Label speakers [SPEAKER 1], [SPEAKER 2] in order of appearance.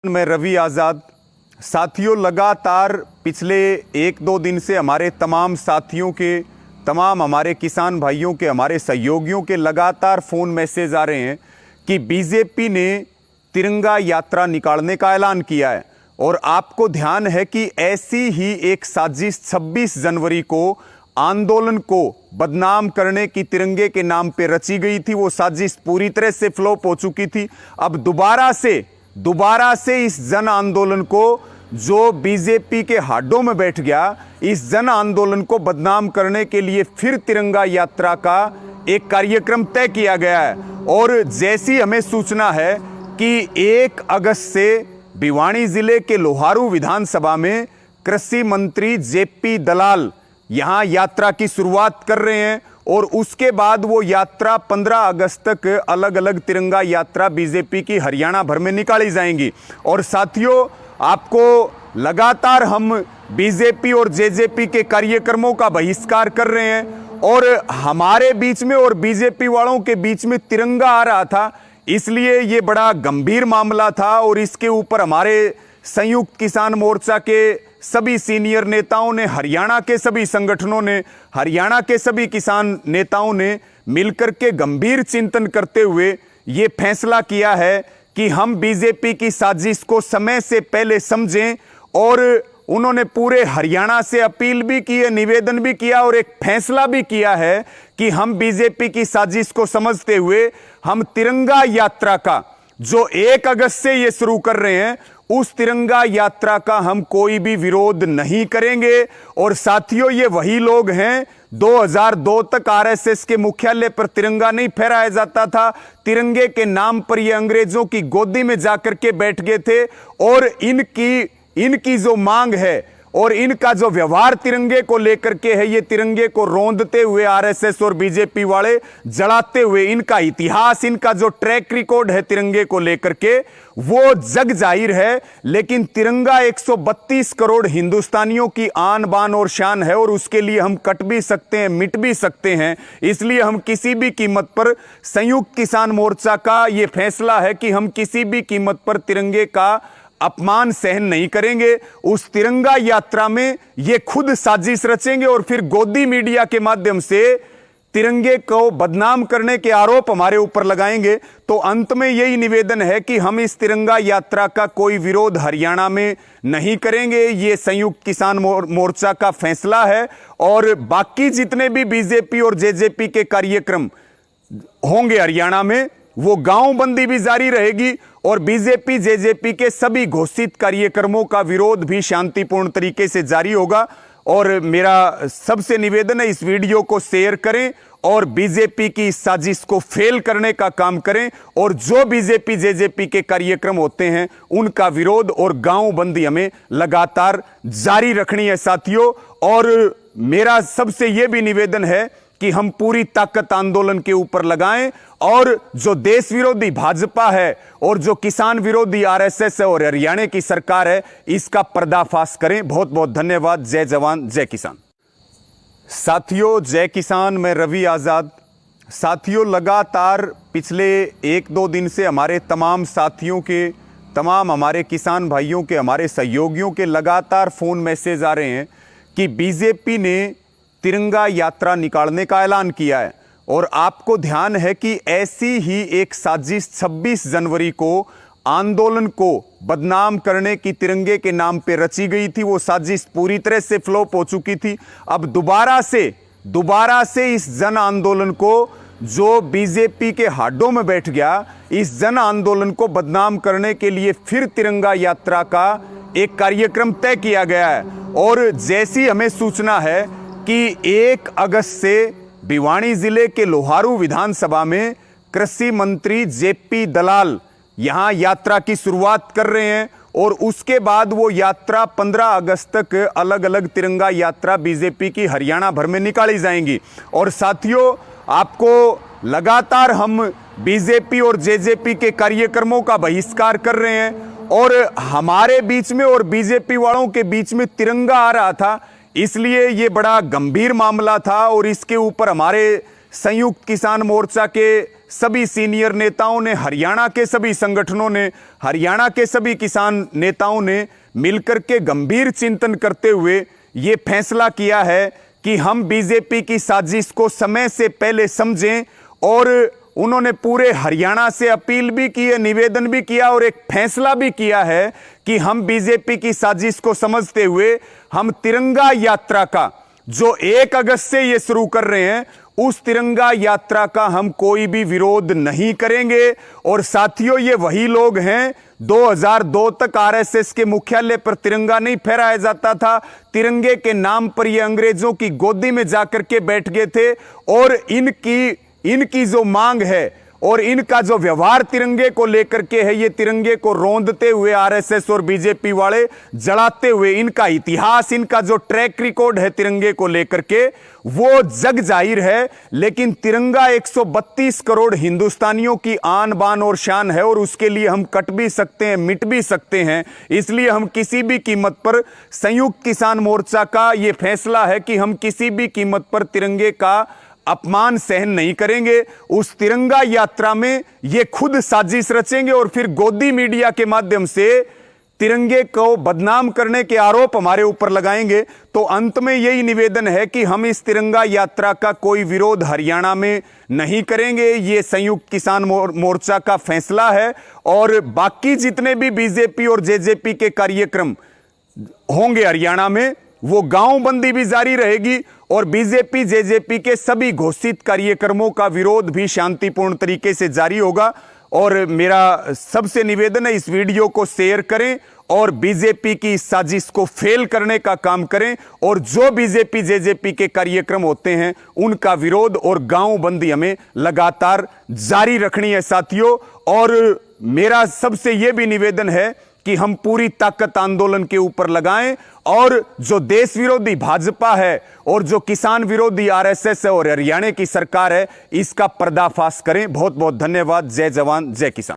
[SPEAKER 1] मैं रवि आज़ाद। साथियों, लगातार पिछले एक दो दिन से हमारे तमाम साथियों के, तमाम हमारे किसान भाइयों के, हमारे सहयोगियों के लगातार फ़ोन मैसेज आ रहे हैं कि बीजेपी ने तिरंगा यात्रा निकालने का ऐलान किया है। और आपको ध्यान है कि ऐसी ही एक साजिश 26 जनवरी को आंदोलन को बदनाम करने की तिरंगे के नाम पे रची गई थी। वो साजिश पूरी तरह से फ्लॉप हो चुकी थी। अब दोबारा से इस जन आंदोलन को, जो बीजेपी के हाडों में बैठ गया, इस जन आंदोलन को बदनाम करने के लिए फिर तिरंगा यात्रा का एक कार्यक्रम तय किया गया है। और जैसी हमें सूचना है कि 1 अगस्त से भिवानी जिले के लोहारू विधानसभा में कृषि मंत्री जेपी दलाल यहां यात्रा की शुरुआत कर रहे हैं और उसके बाद वो यात्रा 15 अगस्त तक अलग अलग तिरंगा यात्रा बीजेपी की हरियाणा भर में निकाली जाएंगी। और साथियों, आपको लगातार हम बीजेपी और जेजेपी के कार्यक्रमों का बहिष्कार कर रहे हैं और हमारे बीच में और बीजेपी वालों के बीच में तिरंगा आ रहा था, इसलिए ये बड़ा गंभीर मामला था। और इसके ऊपर हमारे संयुक्त किसान मोर्चा के सभी सीनियर नेताओं ने, हरियाणा के सभी संगठनों ने, हरियाणा के सभी किसान नेताओं ने मिलकर के गंभीर चिंतन करते हुए ये फैसला किया है कि हम बीजेपी की साजिश को समय से पहले समझें। और उन्होंने पूरे हरियाणा से अपील भी की है, निवेदन भी किया और एक फैसला भी किया है कि हम बीजेपी की साजिश को समझते हुए हम तिरंगा यात्रा का, जो 1 अगस्त से ये शुरू कर रहे हैं, उस तिरंगा यात्रा का हम कोई भी विरोध नहीं करेंगे। और साथियों, ये वही लोग हैं, 2002 तक आरएसएस के मुख्यालय पर तिरंगा नहीं फहराया जाता था। तिरंगे के नाम पर ये अंग्रेजों की गोदी में जाकर के बैठ गए थे। और इनकी जो मांग है और इनका जो व्यवहार तिरंगे को लेकर के है, ये तिरंगे को रौंदते हुए आरएसएस और बीजेपी वाले जलाते हुए, इनका इतिहास, इनका जो ट्रैक रिकॉर्ड है तिरंगे को लेकर के, वो जग जाहिर है। लेकिन तिरंगा 132 करोड़ हिंदुस्तानियों की आन बान और शान है और उसके लिए हम कट भी सकते हैं, मिट भी सकते हैं। इसलिए हम किसी भी कीमत पर, संयुक्त किसान मोर्चा का ये फैसला है कि हम किसी भी कीमत पर तिरंगे का अपमान सहन नहीं करेंगे। उस तिरंगा यात्रा में ये खुद साजिश रचेंगे और फिर गोदी मीडिया के माध्यम से तिरंगे को बदनाम करने के आरोप हमारे ऊपर लगाएंगे। तो अंत में यही निवेदन है कि हम इस तिरंगा यात्रा का कोई विरोध हरियाणा में नहीं करेंगे। ये संयुक्त किसान मोर्चा का फैसला है। और बाकी जितने भी बीजेपी और जेजेपी के कार्यक्रम होंगे हरियाणा में, वो गांव बंदी भी जारी रहेगी और बीजेपी जेजेपी के सभी घोषित कार्यक्रमों का विरोध भी शांतिपूर्ण तरीके से जारी होगा। और मेरा सबसे निवेदन है, इस वीडियो को शेयर करें और बीजेपी की साजिश को फेल करने का काम करें। और जो बीजेपी जेजेपी के कार्यक्रम होते हैं उनका विरोध और गांव बंदी हमें लगातार जारी रखनी है साथियों। और मेरा सबसे यह भी निवेदन है कि हम पूरी ताकत आंदोलन के ऊपर लगाएं और जो देश विरोधी भाजपा है और जो किसान विरोधी आरएसएस है और हरियाणा की सरकार है, इसका पर्दाफाश करें। बहुत बहुत धन्यवाद। जय जवान, जय किसान। साथियों, जय किसान। मैं रवि आज़ाद। साथियों, लगातार पिछले 1-2 दिन से हमारे तमाम साथियों के, तमाम हमारे किसान भाइयों के, हमारे सहयोगियों के लगातार फ़ोन मैसेज आ रहे हैं कि बीजेपी ने तिरंगा यात्रा निकालने का ऐलान किया है। और आपको ध्यान है कि ऐसी ही एक साजिश 26 जनवरी को आंदोलन को बदनाम करने की तिरंगे के नाम पे रची गई थी। वो साजिश पूरी तरह से फ्लॉप हो चुकी थी। अब दोबारा से इस जन आंदोलन को, जो बीजेपी के हाडों में बैठ गया, इस जन आंदोलन को बदनाम करने के लिए फिर तिरंगा यात्रा का एक कार्यक्रम तय किया गया है। और जैसी हमें सूचना है कि 1 अगस्त से भिवानी जिले के लोहारू विधानसभा में कृषि मंत्री जेपी दलाल यहां यात्रा की शुरुआत कर रहे हैं और उसके बाद वो यात्रा 15 अगस्त तक अलग अलग तिरंगा यात्रा बीजेपी की हरियाणा भर में निकाली जाएंगी। और साथियों, आपको लगातार हम बीजेपी और जेजेपी के कार्यक्रमों का बहिष्कार कर रहे हैं और हमारे बीच में और बीजेपी वालों के बीच में तिरंगा आ रहा था, इसलिए ये बड़ा गंभीर मामला था। और इसके ऊपर हमारे संयुक्त किसान मोर्चा के सभी सीनियर नेताओं ने, हरियाणा के सभी संगठनों ने, हरियाणा के सभी किसान नेताओं ने मिलकर के गंभीर चिंतन करते हुए ये फैसला किया है कि हम बीजेपी की साजिश को समय से पहले समझें। और उन्होंने पूरे हरियाणा से अपील भी की है, निवेदन भी किया और एक फैसला भी किया है कि हम बीजेपी की साजिश को समझते हुए हम तिरंगा यात्रा का जो 1 अगस्त से ये शुरू कर रहे हैं, उस तिरंगा यात्रा का हम कोई भी विरोध नहीं करेंगे। और साथियों, ये वही लोग हैं, 2002 तक आरएसएस के मुख्यालय पर तिरंगा नहीं फहराया जाता था, तिरंगे के नाम पर ये अंग्रेजों की गोदी में जाकर के बैठ गए थे। और इनकी जो मांग है और इनका जो व्यवहार तिरंगे को लेकर के है, ये तिरंगे को रौंदते हुए आरएसएस और बीजेपी वाले जलाते हुए, इनका इतिहास, इनका जो ट्रैक रिकॉर्ड है तिरंगे को लेकर के, वो जग जाहिर है। लेकिन तिरंगा 132 करोड़ हिंदुस्तानियों की आन बान और शान है और उसके लिए हम कट भी सकते हैं, मिट भी सकते हैं। इसलिए हम किसी भी कीमत पर, संयुक्त किसान मोर्चा का ये फैसला है कि हम किसी भी कीमत पर तिरंगे का अपमान सहन नहीं करेंगे। उस तिरंगा यात्रा में ये खुद साजिश रचेंगे और फिर गोदी मीडिया के माध्यम से तिरंगे को बदनाम करने के आरोप हमारे ऊपर लगाएंगे। तो अंत में यही निवेदन है कि हम इस तिरंगा यात्रा का कोई विरोध हरियाणा में नहीं करेंगे। ये संयुक्त किसान मोर्चा का फैसला है। और बाकी जितने भी बीजेपी और जेजेपी के कार्यक्रम होंगे हरियाणा में, वो गांव बंदी भी जारी रहेगी और बीजेपी जेजेपी के सभी घोषित कार्यक्रमों का विरोध भी शांतिपूर्ण तरीके से जारी होगा। और मेरा सबसे निवेदन है, इस वीडियो को शेयर करें और बीजेपी की साजिश को फेल करने का काम करें। और जो बीजेपी जेजेपी के कार्यक्रम होते हैं उनका विरोध और गांव बंदी हमें लगातार जारी रखनी है साथियों। और मेरा सबसे यह भी निवेदन है कि हम पूरी ताकत आंदोलन के ऊपर लगाएं और जो देश विरोधी भाजपा है और जो किसान विरोधी आरएसएस है और हरियाणा की सरकार है, इसका पर्दाफाश करें। बहुत बहुत धन्यवाद। जय जवान जय किसान।